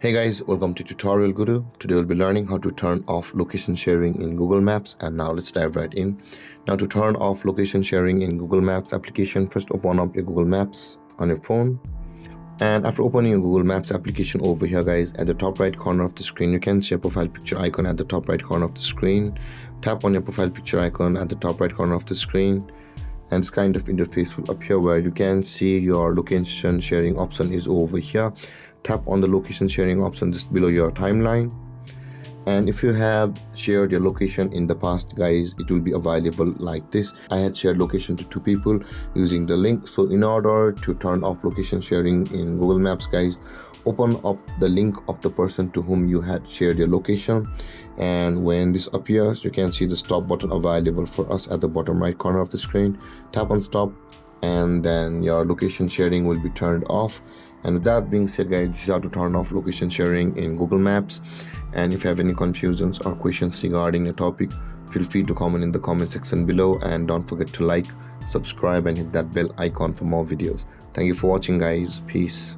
Hey guys, welcome to Tutorial Guru. Today we'll be learning how to turn off location sharing in Google Maps, and now let's dive right in. Now to turn off location sharing in Google Maps application, first open up your Google Maps on your phone. And after opening your Google Maps application over here guys, at the top right corner of the screen, you can see a profile picture icon at the top right corner of the screen. Tap on your profile picture icon at the top right corner of the screen. And this kind of interface will appear where you can see your location sharing option is over here. Tap on the location sharing option just below your timeline, and if you have shared your location in the past guys, it will be available like this. I had shared location to 2 people using the link. So in order to turn off location sharing in Google Maps guys, open up the link of the person to whom you had shared your location, and when this appears you can see the stop button available for us at the bottom right corner of the screen. Tap on stop, and then your location sharing will be turned off. And with that being said guys, this is how to turn off location sharing in Google Maps. And if you have any confusions or questions regarding the topic, feel free to comment in the comment section below, and don't forget to like, subscribe and hit that bell icon for more videos. Thank you for watching guys. Peace.